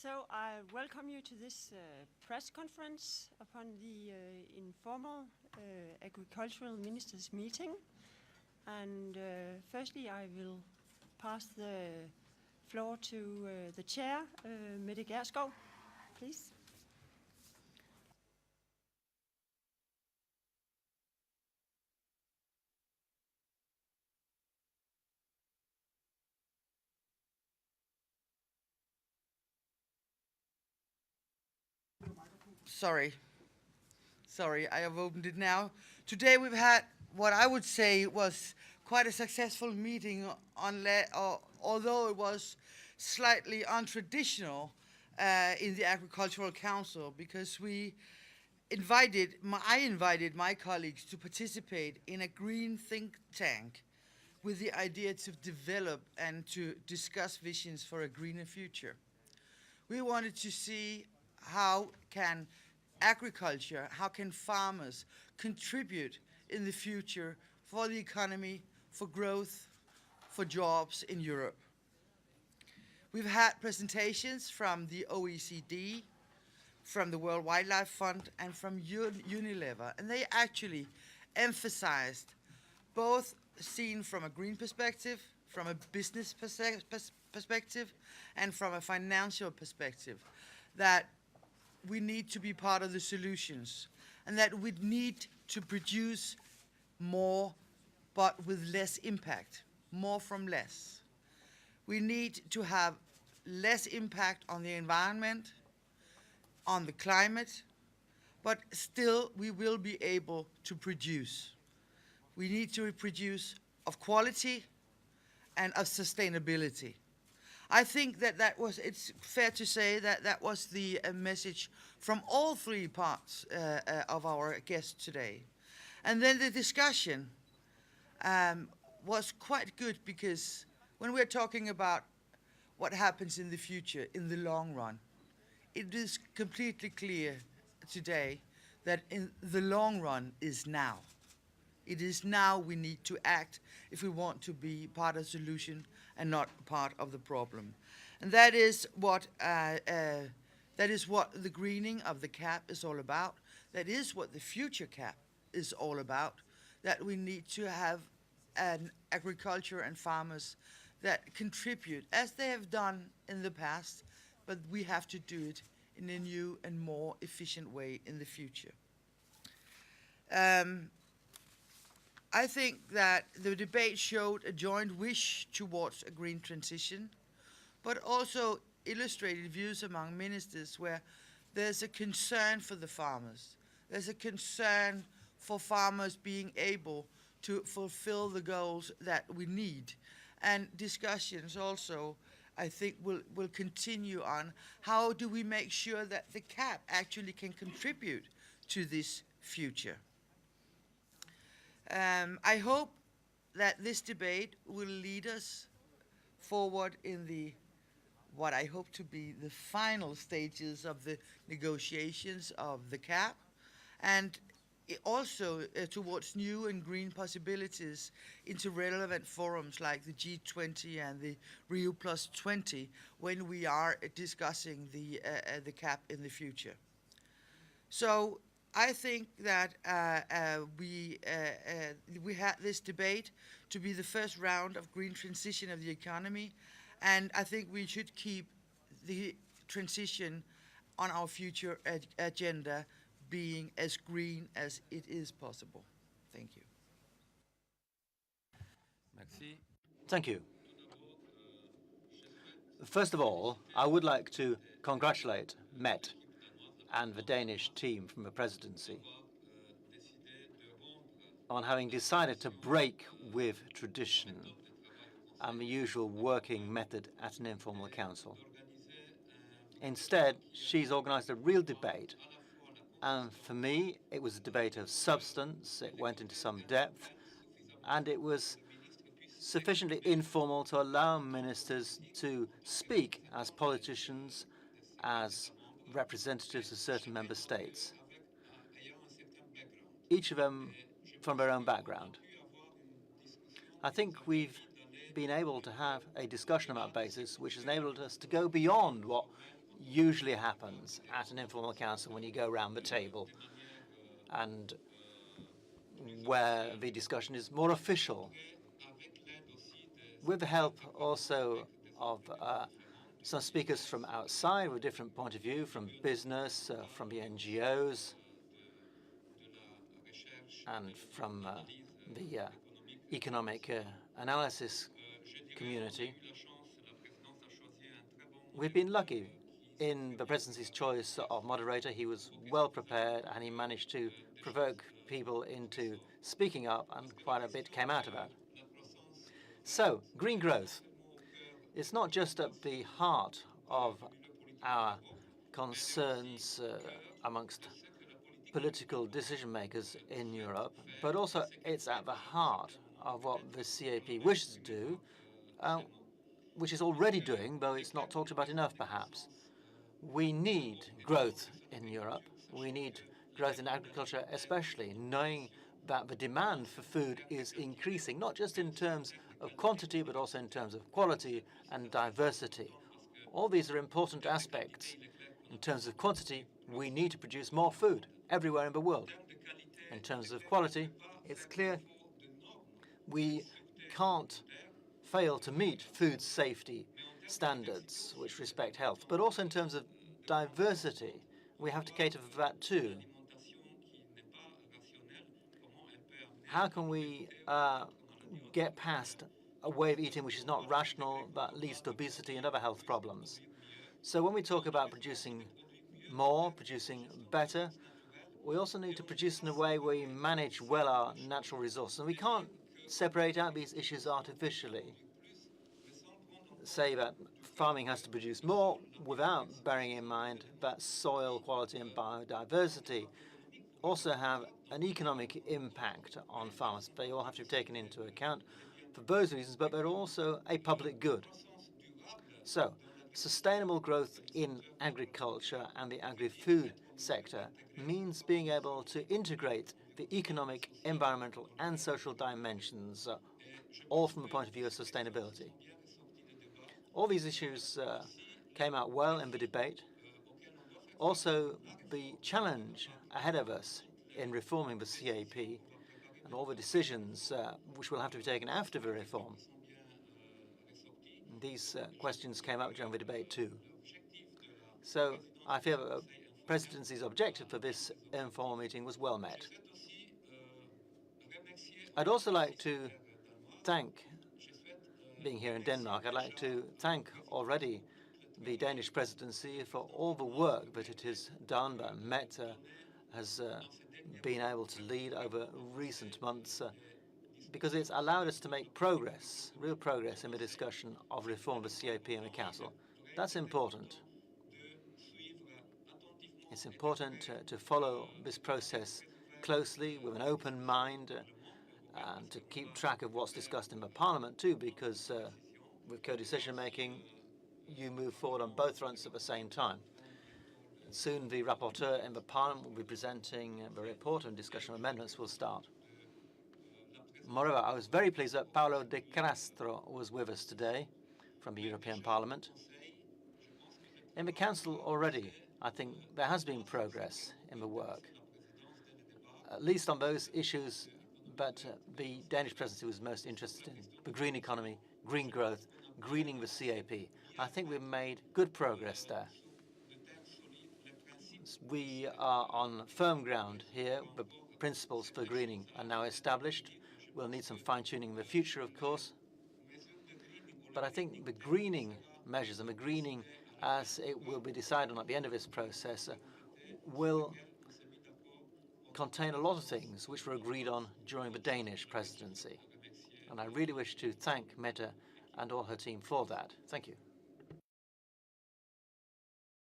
So I welcome you to this press conference upon the informal agricultural ministers meeting. And firstly, I will pass the floor to the chair, Mette Gjerskov, please. Sorry, I have opened it now. Today we've had what I would say was quite a successful meeting, although it was slightly untraditional in the Agricultural Council, because I invited my colleagues to participate in a green think tank with the idea to develop and to discuss visions for a greener future. We wanted to see how can agriculture, how can farmers contribute in the future for the economy, for growth, for jobs in Europe. We've had presentations from the OECD, from the World Wildlife Fund, and from Unilever, and they actually emphasized, both seen from a green perspective, from a business perspective, and from a financial perspective, that we need to be part of the solutions, and that we need to produce more, but with less impact, more from less. We need to have less impact on the environment, on the climate, but still we will be able to produce. We need to produce of quality and of sustainability. I think it's fair to say that was the message from all three parts of our guests today. And then the discussion was quite good, because when we're talking about what happens in the future, in the long run, it is completely clear today that in the long run is now. It is now we need to act if we want to be part of the solution and not part of the problem. And that is what the greening of the CAP is all about. That is what the future CAP is all about. That we need to have an agriculture and farmers that contribute as they have done in the past, but we have to do it in a new and more efficient way in the future. I think that the debate showed a joint wish towards a green transition, but also illustrated views among ministers where there's a concern for the farmers. There's a concern for farmers being able to fulfill the goals that we need. And discussions also, I think, will continue on how do we make sure that the CAP actually can contribute to this future. I hope that this debate will lead us forward in what I hope to be the final stages of the negotiations of the CAP, and also towards new and green possibilities into relevant forums like the G20 and the Rio Plus 20 when we are discussing the CAP in the future. So I think that we had this debate to be the first round of green transition of the economy, and I think we should keep the transition on our future agenda being as green as it is possible. Thank you. Merci. Thank you. First of all, I would like to congratulate Mette and the Danish team from the presidency on having decided to break with tradition and the usual working method at an informal council. Instead, she's organized a real debate, and for me, it was a debate of substance. It went into some depth, and it was sufficiently informal to allow ministers to speak as politicians, as representatives of certain member states, each of them from their own background. I think we've been able to have a discussion on that basis, which has enabled us to go beyond what usually happens at an informal council when you go around the table and where the discussion is more official, with the help also of some speakers from outside with a different point of view, from business, from the NGOs, and from the economic analysis community. We've been lucky in the presidency's choice of moderator. He was well prepared and he managed to provoke people into speaking up, and quite a bit came out of that. So, green growth. It's not just at the heart of our concerns amongst political decision makers in Europe, but also it's at the heart of what the CAP wishes to do, which is already doing, though it's not talked about enough perhaps. We need growth in Europe. We need growth in agriculture especially, knowing that the demand for food is increasing, not just in terms of quantity, but also in terms of quality and diversity. All these are important aspects. In terms of quantity, we need to produce more food everywhere in the world. In terms of quality, it's clear we can't fail to meet food safety standards which respect health, but also in terms of diversity, we have to cater for that too. How can we get past a way of eating which is not rational, that leads to obesity and other health problems? So when we talk about producing more, producing better, we also need to produce in a way where we manage well our natural resources. And we can't separate out these issues artificially. Say that farming has to produce more without bearing in mind that soil quality and biodiversity also have an economic impact on farmers. They all have to be taken into account for those reasons, but they're also a public good. So, sustainable growth in agriculture and the agri-food sector means being able to integrate the economic, environmental and social dimensions, all from the point of view of sustainability. All these issues came out well in the debate. Also, the challenge ahead of us in reforming the CAP and all the decisions which will have to be taken after the reform. These questions came up during the debate too. So I feel that the presidency's objective for this informal meeting was well met. I'd also like to thank, being here in Denmark, I'd like to thank already the Danish presidency for all the work that it has done, that Mette has been able to lead over recent months, because it's allowed us to make progress, real progress in the discussion of reform of the CAP in the Council. That's important. It's important to follow this process closely with an open mind and to keep track of what's discussed in the Parliament too, because with co-decision making, you move forward on both fronts at the same time. Soon the rapporteur in the Parliament will be presenting the report, and discussion of amendments will start. Moreover, I was very pleased that Paolo de Castro was with us today from the European Parliament. In the Council already, I think there has been progress in the work, at least on those issues that the Danish presidency was most interested in: the green economy, green growth, greening the CAP. I think we've made good progress there. We are on firm ground here. The principles for greening are now established. We'll need some fine-tuning in the future, of course. But I think the greening measures and the greening, as it will be decided on at the end of this process, will contain a lot of things which were agreed on during the Danish presidency. And I really wish to thank Mette and all her team for that. Thank you.